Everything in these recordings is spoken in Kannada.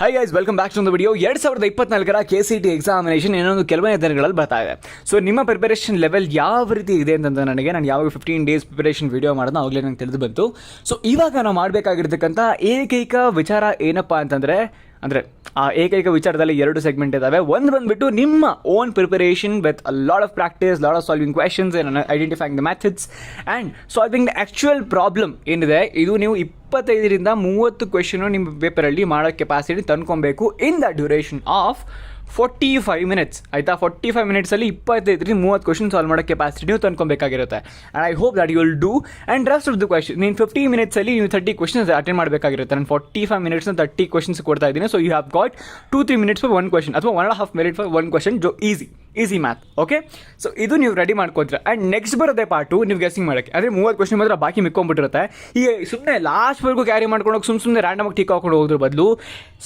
High guys, welcome back to the video. 2024ರ KCET ಎಕ್ಸಾಮಿನೇಷನ್ ಇನ್ನೊಂದು ಕೆಲವೇ ದಿನಗಳಲ್ಲಿ ಬರ್ತಾ ಇದೆ. ಸೊ ನಿಮ್ಮ ಪ್ರಿಪರೇಷನ್ ಲೆವೆಲ್ ಯಾವ ರೀತಿ ಇದೆ ಅಂತ ನಾನು ಯಾವಾಗ 15 ಡೇಸ್ ಪ್ರಿಪರೇಷನ್ ವಿಡಿಯೋ ಮಾಡೋದು ಅವಾಗಲೇ ನಂಗೆ ತಿಳಿದು ಬಂತು. ಸೊ ಇವಾಗ ನಾವು ಮಾಡಬೇಕಾಗಿರ್ತಕ್ಕಂಥ ಏಕೈಕ ವಿಚಾರ ಏನಪ್ಪ ಅಂತಂದರೆ ಆ ಏಕೈಕ ವಿಚಾರದಲ್ಲಿ 2 ಸೆಗ್ಮೆಂಟ್ ಇದ್ದಾವೆ. ಒಂದು ಬಂದುಬಿಟ್ಟು ನಿಮ್ಮ own preparation with a lot of practice, lot of solving questions and identifying the methods and solving the actual problem ಏನಿದೆ. ಇದು ನೀವು 25ರಿಂದ 30 ಕ್ವೆಶನು ನಿಮ್ಮ ಪೇಪರಲ್ಲಿ ಮಾಡೋ ಕೆಪಾಸಿಟಿ ತಂದ್ಕೊಬೇಕು in the duration of 45 minutes. ಆಯಿತಾ, 45 ಮಿನಿಟ್ಸಲ್ಲಿ 25ರಿಂದ 30 ಕ್ವೆಶನ್ ಸಾಲ್ವ್ ಮಾಡೋ ಕೆಪಾಸಿಟಿ ನೀವು ತಂದ್ಕೊಬೇಕಾಗಿರುತ್ತೆ. And I hope that you will do. And rest of the question ನೀನು 50 ಮಿನಿಟ್ಸಲ್ಲಿ ನೀವು 30 ಕ್ವೆಶನ್ಸ್ ಅಟೆಂಡ್ ಮಾಡಬೇಕಾಗಿರುತ್ತೆ. ನಾನು 45 ಮಿನಿಟ್ಸ್ನ 30 ಕ್ವೆಶನ್ಸ್ ಕೊಡ್ತಾ ಇದ್ದೀನಿ. So you have got 2-3 minutes for 1 question ಅಥವಾ 1.5 minute for 1 question. Easy math. Okay, so ಇದು ನೀವು ರೆಡಿ ಮಾಡ್ಕೊತೀರ. ಆ್ಯಂಡ್ ನೆಕ್ಸ್ಟ್ ಬರೋದೇ ಪಾರ್ಟು ನೀವು ಗೆಸ್ಸಿಂಗ್ ಮಾಡೋಕ್ಕೆ. ಅಂದರೆ 30 ಕ್ವೆಶನ್ ಮಾತ್ರ ಬಾಕಿ ಮಿಕ್ಕೊಂಬಿಟ್ಟಿರುತ್ತೆ. ಈಗ ಸುಮ್ಮನೆ ಲಾಸ್ಟ್ವರೆಗೂ ಕ್ಯಾರಿ ಮಾಡ್ಕೊಂಡೋಗಿ ಸುಮ್ಮನೆ ರ್ಯಾಂಡಮಾಗಿ ಟಿಕ್ ಹಾಕೊಂಡು ಹೋಗೋದ್ರ ಬದಲು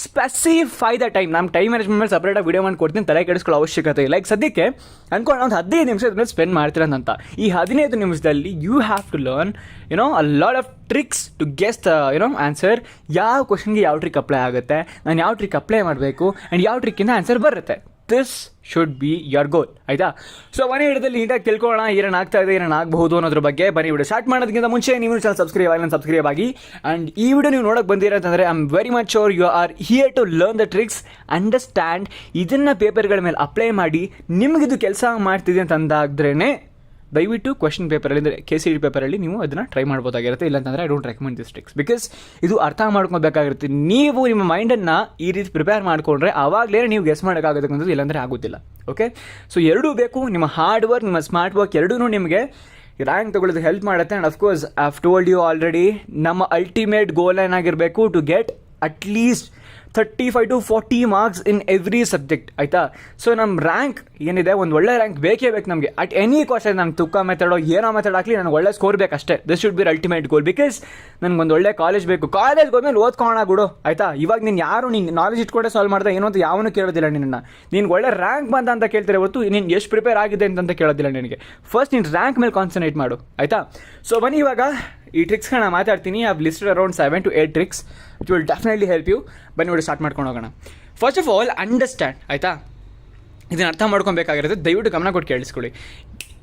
ಸ್ಪೆಸಿಫೈ ದ ಟೈಮ್. ನಮ್ಮ ಟೈಮ್ ಮ್ಯಾನೇಜ್ಮೆಂಟ್ ಮೇಲೆ ಸಪ್ರೇಟಾಗಿ ವಿಡಿಯೋ ಮಾಡಿ ಕೊಡ್ತೀನಿ, ತಲೆ ಕೆಡಿಸ್ಕೊಳ್ಳೋ ಅವಶ್ಯಕತೆ ಇಲ್ಲ. ಈಗ ಸದ್ಯಕ್ಕೆ ಅನ್ಕೊಂಡು ಒಂದು 15 ನಿಮಿಷ ಅದನ್ನ ಸ್ಪೆಂಡ್ ಮಾಡ್ತೀರಂತ. ಈ 15 ನಿಮಿಷದಲ್ಲಿ you have to learn a lot of tricks to guess the answer. ಯಾವ ಕ್ವಶನ್ಗೆ ಯಾವ ಟ್ರಿಕ್ ಅಪ್ಲೈ ಆಗುತ್ತೆ, ನಾನು ಯಾವ ಟ್ರಿಕ್ ಅಪ್ಲೈ ಮಾಡಬೇಕು ಆ್ಯಂಡ್ ಯಾವ ಟ್ರಿಕ್ಕಿಂದ ಆನ್ಸರ್ ಬರುತ್ತೆ. ದಿಸ್ ಶುಡ್ ಬಿ ಯೋರ್ ಗೋಲ್. ಆಯಿತಾ? ಸೊ ಮನೆ ಹಿಡಿದಲ್ಲಿ ನೀಟಾಗಿ ತಿಳ್ಕೊಳ್ಳೋಣ ಏನೇನು ಆಗ್ತಾ ಇದೆ, ಏನೇನು ಆಗಬಹುದು ಅನ್ನೋದ್ರ ಬಗ್ಗೆ. ಬನ್ನಿ ವಿಡಿಯೋ ಸ್ಟಾರ್ಟ್ ಮಾಡೋದಕ್ಕಿಂತ ಮುಂಚೆ ನೀವು ಚಾನಲ್ ಸಬ್ಸ್ಕ್ರೈಬ್ ಆಗಿ. ಆ್ಯಂಡ್ ಈ ವಿಡಿಯೋ ನೀವು ನೋಡೋಕೆ ಬಂದಿರೋದಂದರೆ I am very much sure you are here to learn the tricks, understand. ಇದನ್ನು ಪೇಪರ್ಗಳ ಮೇಲೆ ಅಪ್ಲೈ ಮಾಡಿ ನಿಮಗಿದು ಕೆಲಸ ಮಾಡ್ತಿದೆ ಅಂತಂದಾದ್ರೇ ದಯವಿಟ್ಟು ಕ್ವೆಶನ್ ಪೇಪರಲ್ಲಿ ಅಂದರೆ KCET ಪೇಪರಲ್ಲಿ ನೀವು ಅದನ್ನು ಟ್ರೈ ಮಾಡ್ಬೋದಾಗಿರುತ್ತೆ. ಇಲ್ಲಾಂತಂದರೆ I don't recommend this tricks because ಇದು ಅರ್ಥ ಮಾಡ್ಕೊಬೇಕಾಗಿರುತ್ತೆ. ನೀವು ನಿಮ್ಮ ಮೈಂಡನ್ನು ಈ ರೀತಿ ಪ್ರಿಪೇರ್ ಮಾಡಿಕೊಂಡ್ರೆ ಆವಾಗಲೇ ನೀವು ಗೆಸ್ ಮಾಡೋಕ್ಕಾಗೋದಕ್ಕಂಥದ್ದು, ಇಲ್ಲಾಂದರೆ ಆಗೋದಿಲ್ಲ. ಓಕೆ, ಸೊ ಎರಡೂ ಬೇಕು. ನಿಮ್ಮ ಹಾರ್ಡ್ ವರ್ಕ್, ನಿಮ್ಮ ಸ್ಮಾರ್ಟ್ ವರ್ಕ್ ಎರಡೂ ನಿಮಗೆ ರ್ಯಾಂಕ್ ತೊಗೊಳ್ಳೋದು ಹೆಲ್ಪ್ ಮಾಡುತ್ತೆ. And of course I have told you already, ನಮ್ಮ ಅಲ್ಟಿಮೇಟ್ ಗೋಲ್ ಏನಾಗಿರಬೇಕು to get at least 35 to 40 marks in every subject. ಆಯಿತಾ? ಸೊ ನಮ್ಮ ರ್ಯಾಂಕ್ ಏನಿದೆ, ಒಂದು ಒಳ್ಳೆ ರ್ಯಾಂಕ್ ಬೇಕೇ ಬೇಕು ನಮಗೆ. At any cost. ನಾನು ತುಕ್ಕ ಮೆಥಡೋ ಏನೋ ಮೆಥಡ್ ಹಾಕಲಿ, ನನಗೆ ಒಳ್ಳೆ ಸ್ಕೋರ್ ಬೇಕು ಅಷ್ಟೇ. This should be ultimate goal. Because ನನಗೊಂದು ಒಳ್ಳೆ ಕಾಲೇಜ್ ಬೇಕು. ಕಾಲೇಜ್ಗೆ ಹೋದ್ಮೇಲೆ ಓದ್ಕೊಳ್ಳೋಣ ಬಿಡು. ಆಯಿತಾ? ಇವಾಗ ನೀನು ಯಾರು ನೀನು ನಾಲೆಜ್ ಇಟ್ಕೊಂಡೆ ಸಾಲ್ವ್ ಮಾಡ್ದೆ ಏನೋ ಅಂತ ಯಾವನು ಕೇಳೋದಿಲ್ಲ ನಿನ್ನ. ನೀನು ಒಳ್ಳೆ ರ್ಯಾಂಕ್ ಬಂದ ಅಂತ ಕೇಳ್ತಾರೆ ಹೊರತು ನೀನು ಎಷ್ಟು ಪ್ರಿಪೇರ್ ಆಗಿದೆ ಅಂತ ಕೇಳೋದಿಲ್ಲ ನಿನಗೆ. ಫಸ್ಟ್ ನೀನು ರ್ಯಾಂಕ್ ಮೇಲೆ ಕಾನ್ಸಂಟ್ರೇಟ್ ಮಾಡು. ಆಯಿತಾ? ಸೊ ಬನ್ನಿ ಇವಾಗ ಈ ಟ್ರಿಕ್ಸ್ಗಳನ್ನ ಮಾತಾಡ್ತೀನಿ. I have listed around 7 to 8 tricks which will definitely help you. ಬನ್ನಿ ನೋಡಿ ಸ್ಟಾರ್ಟ್ ಮಾಡ್ಕೊಂಡು ಹೋಗೋಣ. First of all understand. ಆಯಿತಾ? ಇದನ್ನು ಅರ್ಥ ಮಾಡ್ಕೊಬೇಕಾಗಿರುತ್ತೆ. ದಯವಿಟ್ಟು ಗಮನ ಕೊಟ್ಟು ಕೇಳಿಸ್ಕೊಳ್ಳಿ.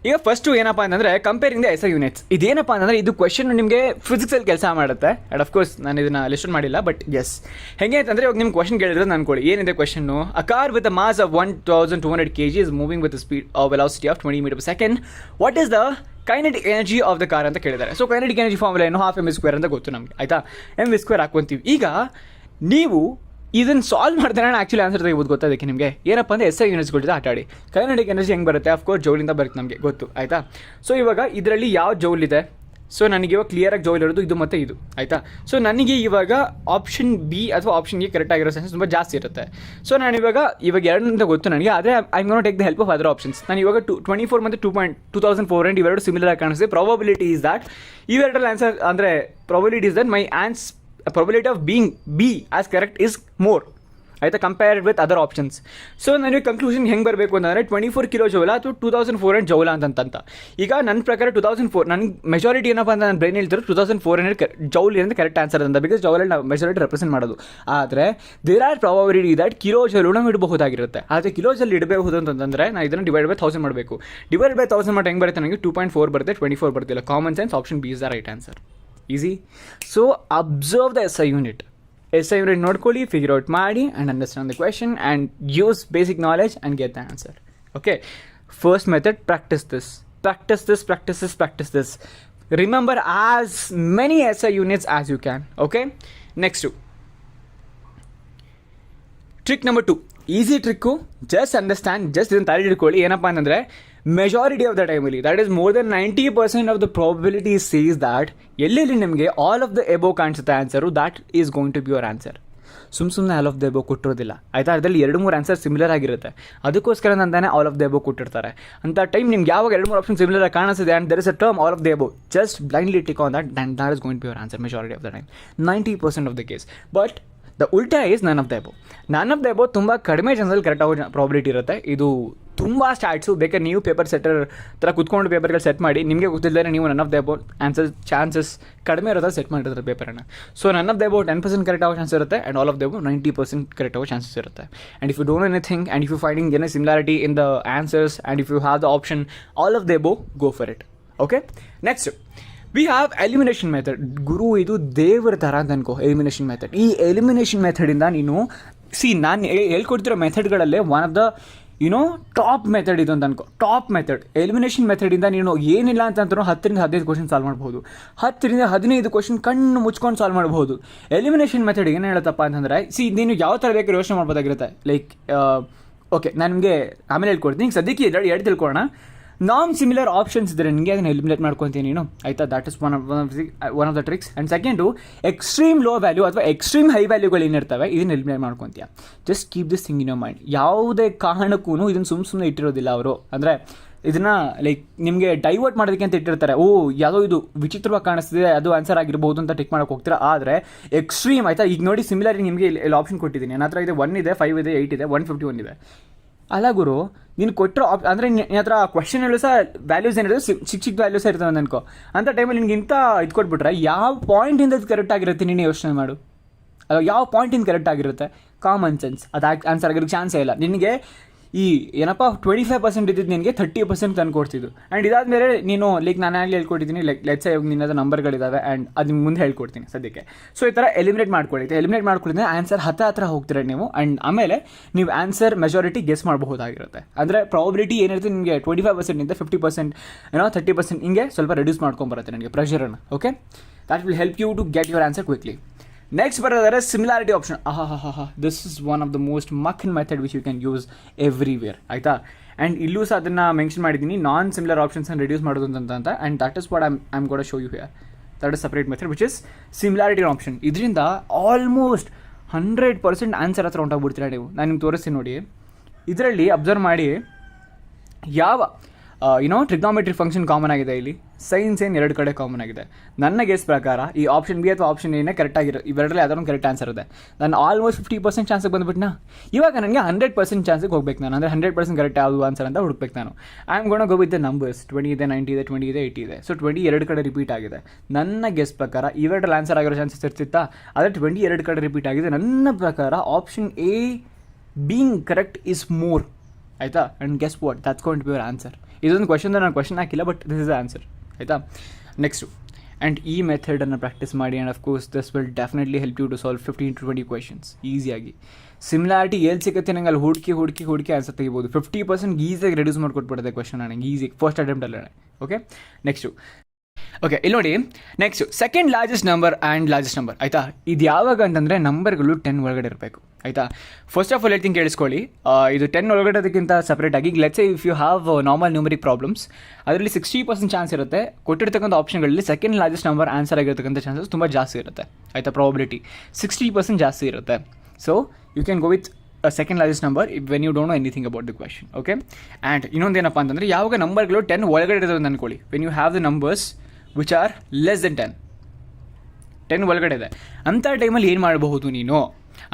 ಈಗ ಫಸ್ಟು ಏನಪ್ಪ ಅಂತಂದರೆ ಕಂಪೇರಿಂಗ್ ದ SI ಯೂನಿಟ್ಸ್. ಇದೇನಪ್ಪ ಅಂತಂದರೆ ಇದು ಕ್ವೆಶನ್ ನಿಮಗೆ ಫಿಸಿಕ್ಸಲ್ಲಿ ಕೆಲಸ ಮಾಡುತ್ತೆ. ಆ್ಯಂಡ್ ಅಫ್ಕೋರ್ಸ್ ನಾನು ಇದನ್ನು ಲಿಸ್ಟ್ ಮಾಡಿಲ್ಲ, ಬಟ್ ಎಸ್ ಹೇಗೆ ಅಂತಂದರೆ ಇವಾಗ ನಿಮ್ಗೆ ಕ್ವೆಶನ್ ಕೇಳಿದ್ರೆ ಅನ್ಕೊಳ್ಳಿ. ಏನಿದೆ question? A car with a mass of 1200 kg is moving with a speed of velocity of 20 meters per second. What is the kinetic energy of the car ಅಂತ ಕೇಳಿದ್ದಾರೆ. ಸೊ ಕೈನೆಟಿಕ್ ಎನರ್ಜಿ ಫಾರ್ಮುಲಾ ಏನು? 12 mv² ಅಂತ ಗೊತ್ತು ನಮಗೆ. ಆಯಿತಾ? mv² ಹಾಕ್ಕೊಂತೀವಿ. ಈಗ ನೀವು ಇದನ್ನು ಸಾಲ್ವ್ ಮಾಡ್ತಾರೆ ಆ್ಯಕ್ಚುಲಿ ಆನ್ಸರ್ ತೆಗಿಬೋದು. ಗೊತ್ತೋದಕ್ಕೆ ನಿಮಗೆ ಏನಪ್ಪ ಅಂದರೆ SI ಯೂನಿಟ್ಸ್ ಕೊಟ್ಟಿದೆ ಆಟ ಆಡಿ. ಕೈನೆಟಿಕ್ ಎನರ್ಜಿ ಹೆಂಗೆ ಬರುತ್ತೆ? ಅಫ್ಕೋರ್ಸ್ ಜೌಲಿಂದ ಬರುತ್ತೆ ನಮಗೆ ಗೊತ್ತು. ಆಯಿತಾ? ಸೊ ಇವಾಗ ಇದರಲ್ಲಿ ಯಾವ ಜೌಲ್ ಇದೆ? ಸೊ ನನಗೆ ಇವಾಗ ಕ್ಲಿಯರಾಗಿ ಜೌಲ್ ಇರೋದು ಇದು ಮತ್ತು ಇದು. ಆಯಿತಾ? ಸೊ ನನಗೆ ಇವಾಗ ಆಪ್ಷನ್ B ಅಥವಾ ಆಪ್ಷನ್ A ಕರೆಕ್ಟ್ ಆಗಿರೋ ಚಾನ್ಸಸ್ ತುಂಬ ಜಾಸ್ತಿ ಇರುತ್ತೆ. ಸೊ ನಾನು ಇವಾಗ ಎರಡರಿಂದ ಗೊತ್ತು ನನಗೆ. ಆದರೆ I am gonna take the help of other options. ನಾನು ಇವಾಗ 24 ಮತ್ತು 2400 ಇವೆರಡು ಸಿಮಿಲರ್ ಆಗಿ ಕಾಣಿಸ್ತೀವಿ. ಪ್ರಾಬಬಿಲಿಟಿ ಈಸ್ ದ್ಯಾಟ್ ಇವೆರಡರಲ್ಲಿ ಆನ್ಸರ್ ಅಂದರೆ probability is that my probability of being B as correct is more. ಆಯಿತಾ? Compared with other options. So ನನಗೆ ಕನ್ಕ್ಲೂಷನ್ ಹೆಂಗೆ ಬರಬೇಕು ಅಂತಂದರೆ 24 ಕಿಲೋ ಜೌಲ ಅಥವಾ 2400 ಜೌಲ ಅಂತಂತ. ಈಗ ನನ್ನ ಪ್ರಕಾರ 2004 ನನಗೆ ಮೆಜಾರಿಟಿ ಏನಪ್ಪ ಅಂತ ನನ್ನ ಬ್ರೈನ್ ಹೇಳ್ತಾರೆ 2400 ಜೌಲ್ ಏನಂತ ಕರೆಕ್ಟ್ ಆನ್ಸರ್ ಅಂತ. ಬಿಕಾಸ್ ಜೌಲಲ್ಲಿ ನಾವು ಮೆಜಾರಿಟಿ ರೆಪ್ರೆಸೆಂಟ್ ಮಾಡೋದು. ಆದರೆ there are probability that kilo joule ನಾವು ಇಡಬಹುದಾಗಿರುತ್ತೆ. ಆದರೆ ಕಿಲೋ ಜೌಲ್ ಇಡಬಹುದು ಅಂತಂದರೆ ನಾನು ಇದನ್ನು ಡಿವೈಡ್ ಬೈ 1000 ಮಾಡಬೇಕು. ಡಿವೈಡ್ ಬೈ 1000 ಮಾಡಿ ಹೆಂಗೆ ಬರುತ್ತೆ? ನನಗೆ 2.4 ಬರುತ್ತೆ, 24 ಬರ್ತಿಲ್ಲ. Common sense option B is the right answer. Easy. So observe the SI unit. SI unit ನೋಡ್ಕೊಳ್ಳಿ, ಫಿಗರ್ ಔಟ್ ಮಾಡಿ and understand the question and use basic knowledge and get the answer. Okay, first method, practice this. Remember as many SI units as you can. Okay, next trick number 2. Easy trick. Just understand, just ಇದನ್ನು ತಲೆ ಹಿಡ್ಕೊಳ್ಳಿ. ಏನಪ್ಪ ಅಂತಂದರೆ ಮೆಜಾರಿಟಿ ಆಫ್ ದ ಟೈಮಲ್ಲಿ that is more than 90% of the probability sees that ಎಲ್ಲೆಲ್ಲಿ ನಿಮಗೆ ಆಲ್ ಆಫ್ ದ ಎಬೋ ಕಾಣಿಸುತ್ತೆ answer, that is going to be your answer. ಸುಮ್ಮನೆ ಆಲ್ ಆಫ್ ದ ಎಬೋ ಕೊಟ್ಟಿರೋದಿಲ್ಲ. ಆಯಿತಾ? ಅದರಲ್ಲಿ 2-3 ಆನ್ಸರ್ ಸಿಮಿಲರ್ ಆಗಿರುತ್ತೆ. ಅದಕ್ಕೋಸ್ಕರ ಅಂತಾನೆ ಆಲ್ ಆಫ್ ದ ಎಬೋ ಕೊಟ್ಟಿರ್ತಾರೆ. ಅಂತ ಟೈಮ್ ನಿಮ್ಗೆ ಯಾವಾಗ 2-3 ಆಪ್ಷನ್ ಸಿಮಿಲರ್ ಆಗಿ ಕಾಣಿಸಿದೆ and there is a term all of the above, just blindly tick on that and that is going to be your answer majority of the time, 90% of the case. But the ಉಲ್ಟಾ is none of the above. ತುಂಬ ಕಡಿಮೆ ಚಾನ್ಸಲ್ಲಿ ಕರೆಕ್ಟ್ ಆಗೋ ಪ್ರಾಬಿಲಿಟಿ ಇರುತ್ತೆ. ಇದು ತುಂಬ ಸ್ಟಾರ್ಟ್ಸು. ಬೇಕಾದ್ರೆ ನೀವು ಪೇಪರ್ ಸೆಟ್ಟರ್ ಥರ ಕುತ್ಕೊಂಡು ಪೇಪರ್ಗಳು ಸೆಟ್ ಮಾಡಿ, ನಿಮಗೆ ಗೊತ್ತಿಲ್ಲದೆ ನೀವು none of the above answer chances ಕಡಿಮೆ ಇರೋದು ಸೆಟ್ ಮಾಡಿರ್ತಾರೆ ಪೇಪರನ್ನು. So none of the above 10% correct ಆಗೋ ಚಾನ್ಸ್ ಇರುತ್ತೆ, and all of the above 90% correct ಆಗೋ ಚಾನ್ಸಸ್ ಇರುತ್ತೆ. And if you don't know anything and if you finding any similarity in the answers and if you have the option all of the above, go for it. Okay, next we have elimination method. ಗುರು ಇದು ದೇವರ ಥರ ಅಂತ ಅನ್ಕೋ ಎಲಿಮಿನೇಷನ್ ಮೆಥಡ್. ಈ ಎಲಿಮಿನೇಷನ್ ಮೆಥಡಿಂದ ನೀನು ನಾನು ಹೇಳ್ಕೊಡ್ತಿರೋ ಮೆಥಡ್ಗಳಲ್ಲೇ one of the top method ಇದು ಅಂತ ಅನ್ಕೋ. ಟಾಪ್ ಮೆಥಡ್ ಎಲಿಮಿನೇಷನ್ ಮೆಥಡಿಂದ ನೀನು ಏನಿಲ್ಲ ಅಂತಂದ್ರೂ 10ರಿಂದ 15 ಕ್ವಶನ್ ಸಾಲ್ವ್ ಮಾಡ್ಬೋದು. 10ರಿಂದ 15 ಕ್ವಶನ್ ಕಣ್ಣು ಮುಚ್ಕೊಂಡು ಸಾಲ್ವ್ ಮಾಡ್ಬೋದು. ಎಲಿಮಿನೇಷನ್ ಮೆಥಡ್ ಏನು ಹೇಳುತ್ತಪ್ಪ ಅಂತಂದರೆ, ನೀನು ಯಾವ ಥರ ಬೇಕಾದ್ರೂ ಯೋಚನೆ ಮಾಡ್ಬೋದಾಗಿರುತ್ತೆ. ಲೈಕ್ ಓಕೆ, ನಾನು ನಿಮಗೆ ಆಮೇಲೆ ಹೇಳ್ಕೊಡ್ತೀನಿ. ಈಗ ಸದ್ಯಕ್ಕೆ ಎರಡು ತಿಳ್ಕೊಳ್ಳೋಣ. ನಾನ್ ಸಿಮಿಲರ್ ಆಪ್ಷನ್ಸ್ ಇದ್ದರೆ ನಿಮಗೆ ಅದನ್ನು ಎಲಿಮಿನೇಟ್ ಮಾಡ್ಕೊತೀನಿ ನೀನು, ಆಯಿತಾ? That is one of the tricks. And second, extreme low value ಅಥವಾ ಎಕ್ಸ್ಟ್ರೀಮ್ ಹೈ ವ್ಯಾಲ್ಯೂಗಳು ಏನಿರ್ತವೆ ಇದನ್ನು ಎಲಿಮಿನೇಟ್ ಮಾಡ್ಕೊತೀಯ. Just keep this thing in your mind. ಯಾವುದೇ ಕಾರಣಕ್ಕೂ ಇದನ್ನು ಸುಮ್ಮನೆ ಇಟ್ಟಿರೋದಿಲ್ಲ ಅವರು. ಅಂದರೆ ಇದನ್ನು ಲೈಕ್ ನಿಮಗೆ ಡೈವರ್ಟ್ ಮಾಡೋದಕ್ಕೆ ಅಂತ ಇಟ್ಟಿರ್ತಾರೆ. ಯಾವುದೋ ಇದು ವಿಚಿತ್ರವಾಗಿ ಕಾಣಿಸ್ತಿದೆ, ಅದು ಆನ್ಸರ್ ಆಗಿರ್ಬೋದು ಅಂತ ಟಿಕ್ ಮಾಡೋಕೆ ಹೋಗ್ತೀರಾ. ಆದರೆ ಎಕ್ಸ್ಟ್ರೀಮ್, ಆಯಿತಾ? ಈಗ ನೋಡಿ, ಸಿಮಿಲರ್ ನಿಮಗೆ ಇಲ್ಲಿ ಆಪ್ಷನ್ ಕೊಟ್ಟಿದ್ದೀನಿ. ನನ್ನ ಹತ್ರ ಇದೆ 1 ಇದೆ, 5 ಇದೆ, 8 ಇದೆ, 151 ಇದೆ. ಅಲ್ಲ ಗುರು, ನೀನು ಕೊಟ್ಟರು ಅಂದರೆ ನಿನ್ನ ಹತ್ರ ಕ್ವಶನಲ್ಲೂ ಸಹ ವ್ಯಾಲ್ಯೂಸ್ ಏನಿದೆ ಚಿಕ್ಕ ವ್ಯಾಲ್ಯೂಸ್ ಇರ್ತವೆ ಅನ್ಕೋ. ಅಂಥ ಟೈಮಲ್ಲಿ ನಿನ್ಗೆ ಇಂಥ ಇದು ಕೊಟ್ಬಿಟ್ರೆ ಯಾವ ಪಾಯಿಂಟಿಂದ ಇದು ಕರೆಕ್ಟ್ ಆಗಿರುತ್ತೆ ನೀನು ಯೋಚನೆ ಮಾಡು. ಅದು ಯಾವ ಪಾಯಿಂಟಿಂದ ಕರೆಕ್ಟ್ ಆಗಿರುತ್ತೆ? Common sense. ಅದು ಆನ್ಸರ್ ಆಗಿರೋಕ್ಕೆ ಚಾನ್ಸೇ ಇಲ್ಲ. ನಿನಗೆ ಈ ಏನಪ್ಪ 25% ಇದ್ದಿದ್ದು ನಿನಗೆ 30% ತಂದುಕೊಡ್ತಿದ್ದು. ಆ್ಯಂಡ್ ಇದಾದಮೇಲೆ ನೀನು ಲೈಕ್ ನಾನು ಆಗಲಿ ಹೇಳ್ಕೊಟ್ಟಿದ್ದೀನಿ, ಲೈಕ್ ಲೆಟ್ಸ್ ಇವಾಗ ನಿನ್ನದು ನಂಬರ್ಗಳಿದ್ದಾವೆ ಆ್ಯಂಡ್ ಅದು ನಿಮ್ಗೆ ಮುಂದೆ ಹೇಳ್ಕೊಡ್ತೀನಿ ಸದ್ಯಕ್ಕೆ. ಸೊ ಈ ಥರ ಎಲಿಮಿನೇಟ್ ಮಾಡ್ಕೊಳಿತ್ತೆ. ಎಲಿಮಿನೇಟ್ ಮಾಡ್ಕೊಳಿದ್ರೆ ಆನ್ಸರ್ ಹತ್ರ ಹೋಗ್ತೀರ ನೀವು. ಆ್ಯಂಡ್ ಆಮೇಲೆ ನೀವು ಆನ್ಸರ್ ಮೆಜಾರಿಟಿ ಗೆಸ್ ಮಾಡಬಹುದಾಗಿರುತ್ತೆ. ಅಂದರೆ ಪ್ರಾಬಿಲಿಟಿ ಏನಿರುತ್ತೆ ನಿಮಗೆ 25% 50% 30% ಹಿಂಗೆ ಸ್ವಲ್ಪ ರೆಡ್ಯೂಸ್ ಮಾಡ್ಕೊಂಬರುತ್ತೆ ನನಗೆ ಪ್ರೆಷರನ್ನು. Okay, that will help you to get your answer quickly. Next ಬರೋದಾದ್ರೆ similarity option. This is one of the most common method which you can use everywhere, ಆಯಿತಾ? ಆ್ಯಂಡ್ ಇಲ್ಲೂ ಸಹ ಅದನ್ನು ಮೆನ್ಷನ್ ಮಾಡಿದ್ದೀನಿ, ನಾನ್ ಸಿಮಿಲರ್ ಆಪ್ಷನ್ಸನ್ನು ರೆಡ್ಯೂಸ್ ಮಾಡೋದು ಅಂತ. And that is what I'm got show you here. That is separate method which is similarity option. ಇದರಿಂದ ಆಲ್ಮೋಸ್ಟ್ 100% ಆನ್ಸರ್ ಹತ್ರ ಹೊಂಟೋಗ್ಬಿಡ್ತೀರಾ ನೀವು. ನಾನು ನಿಮ್ಗೆ ತೋರಿಸ್ತೀನಿ ನೋಡಿ. ಇದರಲ್ಲಿ ಅಬ್ಸರ್ವ್ ಮಾಡಿ, ಯಾವ ಟ್ರಿಗ್ನಾಮೆಟ್ರಿ ಫಂಕ್ಷನ್ ಕಾಮನ್ ಆಗಿದೆ ಇಲ್ಲಿ, ಸೈನ್ಸ್ ಏನು 2 ಕಡೆ ಕಾಮನ್ ಆಗಿದೆ. ನನ್ನ ಗೆಸ್ ಪ್ರಕಾರ ಈ ಆಪ್ಷನ್ ಬಿ ಅಥವಾ ಆಪ್ಷನ್ ಏನೇ ಕರೆಕ್ಟ್ ಆಗಿರೋ, ಇವೆರಡರಲ್ಲಿ ಯಾವ್ದಾದ್ರು ಕರೆಕ್ಟ್ ಆನ್ಸರ್ ಇದೆ. ನಾನು ಆಲ್ಮೋಸ್ಟ್ 50% ಚಾನ್ಸಿಗೆ ಬಂದುಬಿಟ್ನಾ. ಇವಾಗ ನನಗೆ 100% ಚಾನ್ಸಿಗೆ ಹೋಗ್ಬೇಕು ನಾನು. ಅಂದರೆ 100% ಕರೆಕ್ಟ್ ಯಾವುದು ಆನ್ಸರ್ ಅಂತ ಹುಡುಕ್ಬೇಕು ನಾನು. I am gonna go with the numbers. 20 ಇದೆ, 90 ಇದೆ, 20 ಇದೆ, 80 ಇದೆ. ಸೊ 20 2 ಕಡೆ ರಿಪೀಟ್ ಆಗಿದೆ. ನನ್ನ ಗೆಸ್ ಪ್ರಕಾರ ಇವೆರಡರಲ್ಲಿ ಆನ್ಸರ್ ಆಗಿರೋ ಚಾನ್ಸಸ್ ಇರ್ತಿತ್ತಾ? ಆದರೆ 20 2 ಕಡೆ ರಿಪೀಟ್ ಆಗಿದೆ. ನನ್ನ ಪ್ರಕಾರ option A being correct is more, ಆಯಿತಾ? And guess what, that's going to be your answer. ಇದೊಂದು ಕ್ವಶನ್ದ ನಾನು ಕ್ವಶನ್ ಹಾಕಿಲ್ಲ, but this is the answer, ಆಯಿತಾ? ನೆಕ್ಸ್ಟು, ಆ್ಯಂಡ್ ಈ ಮೆಥಡನ್ನು ಪ್ರಾಕ್ಟೀಸ್ ಮಾಡಿ. And of course this will definitely help you to solve 15 to 20 questions ಈಸಿಯಾಗಿ. ಸಿಮಿಲಾರಿಟಿ ಎಲ್ಲಿ ಸಿಗುತ್ತೆ ನಂಗೆ ಅಲ್ಲಿ ಹುಡುಕಿ ಆನ್ಸರ್ ತೆಗಿಬೋದು. 50% ಈಸಿಯಾಗಿ ರೆಡ್ಯೂಸ್ ಮಾಡಿಕೊಟ್ಬಿಡುತ್ತೆ ಕ್ವಶನ್ ನನಗೆ ಈಸಿ ಫಸ್ಟ್ ಅಟೆಂಪ್ಟಲ್ಲೇ. Okay, next. ಓಕೆ, ಇಲ್ಲಿ ನೋಡಿ, next second largest number and largest number, ಆಯಿತಾ? ಇದು ಯಾವಾಗ ಅಂತಂದರೆ ನಂಬರ್ಗಳು 10 ಒಳಗಡೆ ಇರಬೇಕು, ಆಯಿತಾ? ಫಸ್ಟ್ ಆಫ್ ಆಲ್ ಹೇಳ್ತೀನಿ ಕೇಳಿಸ್ಕೊಳ್ಳಿ. ಇದು 10 ಒಳಗಡೆ ಅದಕ್ಕಿಂತ ಸಪ್ರೇಟಾಗಿ let's say if you have normal numeric problems, ಅದರಲ್ಲಿ 60% ಚಾನ್ಸ್ ಇರುತ್ತೆ. ಕೊಟ್ಟಿರ್ತಕ್ಕಂಥ ಆಪ್ಷನ್ಗಳಲ್ಲಿ ಸೆಕೆಂಡ್ ಲಾರ್ಜೆಸ್ಟ್ ನಂಬರ್ ಆನ್ಸರ್ ಆಗಿರ್ತಕ್ಕಂಥ ಚಾನ್ಸಸ್ ತುಂಬ ಜಾಸ್ತಿ ಇರುತ್ತೆ, ಆಯಿತಾ? ಪ್ರಾಬಿಲಿಟಿ 60% ಜಾಸ್ತಿ ಇರುತ್ತೆ. So you can go with second largest number when you don't know anything about the question. Okay, and ಇನ್ನೊಂದೇನಪ್ಪ ಅಂತಂದರೆ, ಯಾವಾಗ ನಂಬರ್ಗಳು 10 ಒಳಗಡೆ ಇರೋದು ಅಂತ ಅಂದ್ಕೊಳ್ಳಿ, when you have the numbers which are less than 10 ಒಳಗಡೆ ಇದೆ, ಅಂಥ ಟೈಮಲ್ಲಿ ಏನು ಮಾಡಬಹುದು ನೀನು?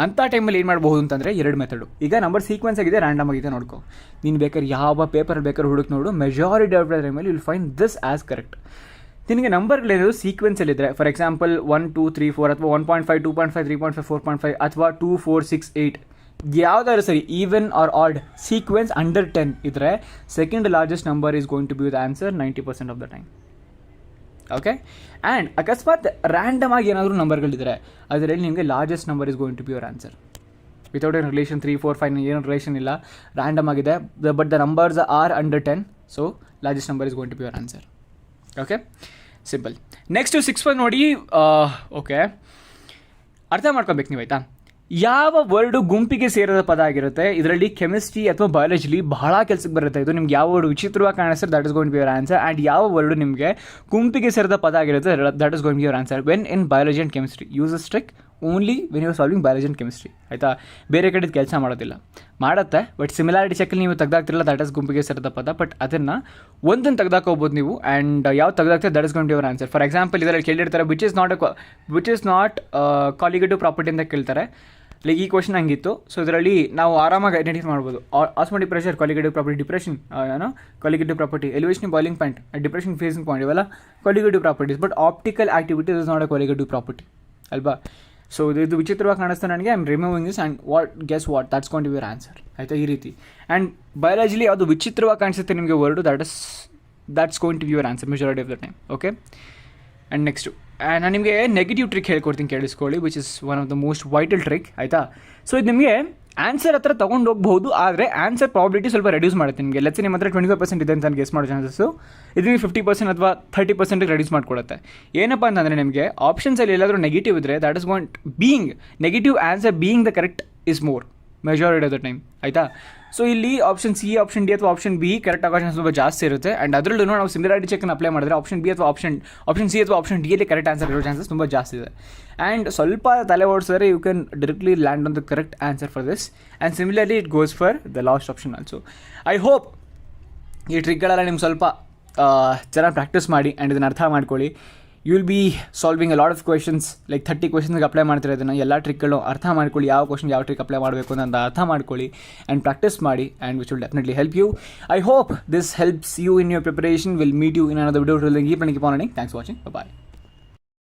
ಅಂಥ ಟೈಮಲ್ಲಿ ಏನು ಮಾಡಬಹುದು ಅಂತಂದರೆ 2 ಮೆಥಡು. ಈಗ ನಂಬರ್ ಸೀಕ್ವೆನ್ಸ್ ಆಗಿದೆ, ರ್ಯಾಂಡಮ್ ಆಗಿದೆ, ನೋಡ್ಕೊ. ನೀನು ಬೇಕಾದ್ರೆ ಯಾವ ಪೇಪರ್ ಬೇಕಾದ್ರೆ ಹುಡುಕಿ ನೋಡು, ಮೆಜಾರಿಟಿ ಆಫ್ ದ ಟೈಮಲ್ಲಿ will find this as correct. ನಿನಗೆ ನಂಬರ್ಗಳೇನದು ಸೀಕ್ವೆನ್ಸಲ್ಲಿದ್ದರೆ, ಫಾರ್ ಎಕ್ಸಾಂಪಲ್ 1 2 3 4 ಅಥವಾ 1.5 2.5 3.5 4.5 ಅಥವಾ 2 4 6 8 ಯಾವುದಾದ್ರು ಸರಿ, even or odd sequence under 10 ಇದ್ದರೆ second largest number is going to be the answer 90% of the time. Okay, and ಅಕಸ್ಮಾತ್ ರ್ಯಾಂಡಮ್ ಆಗಿ ಏನಾದರೂ ನಂಬರ್ಗಳಿದ್ದರೆ ಅದರಲ್ಲಿ ನಿಮಗೆ largest number is going to be your answer. Without an relation 3 4 5 ಏನೋ ರಿಲೇಷನ್ ಇಲ್ಲ, ರ್ಯಾಂಡಮ್ ಆಗಿದೆ, but the numbers are under 10, so largest number is going to be your answer. Okay, simple. Next 6 ನೋಡಿ. ಓಕೆ, ಅರ್ಥ ಮಾಡ್ಕೊಬೇಕು ನೀವು, ಆಯಿತಾ? ಯಾವ ವರ್ಡು ಗುಂಪಿಗೆ ಸೇರಿದ ಪದ ಆಗಿರುತ್ತೆ, ಇದರಲ್ಲಿ ಕೆಮಿಸ್ಟ್ರಿ ಅಥವಾ ಬಯಾಲಜಿಲಿ ಬಹಳ ಕೆಲಸಕ್ಕೆ ಬರುತ್ತೆ. ಇದು ನಿಮ್ಗೆ ಯಾವ ವರ್ಡು ವಿಚಿತ್ರವಾಗಿ ಕಾಣಿಸ್ತಾರೆ, that is going to be your answer. And ಯಾವ ವರ್ಡು ನಿಮಗೆ ಗುಂಪಿಗೆ ಸೇರಿದ ಪದ ಆಗಿರುತ್ತೆ, that is going to be your answer. When in biology and chemistry use a trick only when you solving biology and chemistry, ಆಯಿತಾ? ಬೇರೆ ಕಡೆದು ಕೆಲಸ ಮಾಡೋದಿಲ್ಲ, ಮಾಡುತ್ತೆ, ಬಟ್ ಸಿಮಿಲಾರಿಟಿ ಚೆಕ್ಕಲ್ಲಿ ನೀವು ತೆಗ್ದಾಗ್ತಿರಲ್ಲ, ದಟ್ ಇಸ್ ಗುಂಪಿಗೆ ಸೇರಿದ ಪದ. ಬಟ್ ಅದನ್ನು ಒಂದನ್ನು ತೆಗ್ದಾಕೋಬೋದು ನೀವು. ಆ್ಯಂಡ್ ಯಾವ್ದು ತೆಗ್ದಾಗ್ತದೆ that is going to your answer. For example ಇದರಲ್ಲಿ ಕೇಳಿರ್ತಾರೆ which is not colligative property ಅಂತ ಕೇಳ್ತಾರೆ. ಲೈಕ್ ಈ ಕ್ವಶನ್ ಹಂಗಿತ್ತು. ಸೊ ಇದರಲ್ಲಿ ನಾವು ಆರಾಮಾಗಿ ಐಡೆಂಟಿಫೈ ಮಾಡ್ಬೋದು. Osmotic pressure, colligative property, depression colligative property, elevation boiling point, depression freezing point, ಇವೆಲ್ಲ colligative properties. But optical activity is not a colligative property ಅಲ್ವಾ. ಸೊ ಇದು ವಿಚಿತ್ರವಾಗಿ ಕಾಣಿಸ್ತಾ ನನಗೆ. I am removing this and what that's going to be your answer ಆಯಿತಾ, ಈ ರೀತಿ. ಆ್ಯಂಡ್ ಬಯಾಲಜಿಲಿ ಅದು ವಿಚಿತ್ರವಾಗಿ ಕಾಣಿಸುತ್ತೆ ನಿಮಗೆ word, that's going to be your answer majority of the time. Okay, and next ನಾನು ನಿಮಗೆ ನೆಗೆಟಿವ್ ಟ್ರಿಕ್ ಹೇಳ್ಕೊಡ್ತೀನಿ ಕೇಳಿಸ್ಕೊಳ್ಳಿ, which is one of the most vital trick ಆಯಿತಾ. ಸೊ ಇದು ನಿಮಗೆ ಆನ್ಸರ್ ಹತ್ರ ತೊಗೊಂಡು ಹೋಗ್ಬೋದು, ಆದರೆ ಆನ್ಸರ್ ಪ್ರಾಬಿಲಿಟಿ ಸ್ವಲ್ಪ ರೆಡ್ಯೂಸ್ ಮಾಡುತ್ತೆ ನಿಮಗೆ. ಲೆಟ್ಸ್ ನಿಮ್ಮ ಹತ್ರ 25% ಇದೆ ಅಂತ ನಾನು ಗೆಸ್ ಮಾಡೋ ಚಾನ್ಸಸ್ಸು ಇದು ನಿಮಗೆ 50% ಅಥವಾ 30% ರೆಡ್ಯೂಸ್ ಮಾಡಿಕೊಡುತ್ತೆ. ಏನಪ್ಪ ಅಂತಂದರೆ ನಿಮಗೆ ಆಪ್ಷನ್ಸಲ್ಲಿ ಎಲ್ಲಾದರೂ ನೆಗೆಟಿವ್ ಇದ್ದರೆ that is going being negative answer being the correct is more majority of the time ಆಯಿತಾ. ಸೊ ಇಲ್ಲಿ ಆಪ್ಷನ್ ಸಿ, ಆಪ್ಷನ್ ಡಿ ಅಥವಾ ಆಪ್ಷನ್ ಬಿ ಕರೆಕ್ಟ್ ಆಗೋ ಸ್ವಲ್ಪ ಜಾಸ್ತಿ ಇರುತ್ತೆ. ಆ್ಯಂಡ್ ಅದರಲ್ಲೂ ನಾವು ಸಿಮಿಲಾರಿಟಿ ಚೆಕ್ನ ಅಪ್ಲೈ ಮಾಡಿದ್ರೆ ಆಪ್ಷನ್ ಬಿ ಅಥವಾ ಆಪ್ಷನ್ ಸಿ ಅಥವಾ ಆಪ್ಷನ್ ಡಿಯಲ್ಲಿ ಕರೆಕ್ಟ್ ಆನ್ಸರ್ ಇರೋ ಚಾನ್ಸಸ್ ತುಂಬ ಜಾಸ್ತಿ ಇದೆ. ಆ್ಯಂಡ್ ಸ್ವಲ್ಪ ತಲೆ ಓಡಿಸಿದ್ರೆ you can directly land on the correct answer for this. And similarly it goes for the last option also. I hope ಈ ಟ್ರಿಕ್ಗಳೆಲ್ಲ ನಿಮ್ಗೆ ಸ್ವಲ್ಪ ಚೆನ್ನಾಗಿ ಪ್ರಾಕ್ಟೀಸ್ ಮಾಡಿ ಆ್ಯಂಡ್ ಇದನ್ನು ಅರ್ಥ ಮಾಡ್ಕೊಳ್ಳಿ. You will be solving a lot of questions, like 30 ಕ್ವೆಶನ್ಸ್ಗೆ ಅಪ್ಲೈ ಮಾಡ್ತಾರೆ. ಇದನ್ನು ಎಲ್ಲ ಟ್ರಿಕ್ಗಳು ಅರ್ಥ ಮಾಡ್ಕೊಳ್ಳಿ, ಯಾವ ಕ್ವಶನ್ ಯಾವ ಟ್ರಿಕ್ ಅಪ್ಲೈ ಮಾಡಬೇಕು ಅಂತ ಅರ್ಥ ಮಾಡ್ಕೊಳ್ಳಿ ಆ್ಯಂಡ್ ಪ್ರಾಕ್ಟೀಸ್ ಮಾಡಿ, and which will definitely help you. I hope this helps you in your preparation. Will meet you in another video. Keep on learning. Thanks for watching. Bye.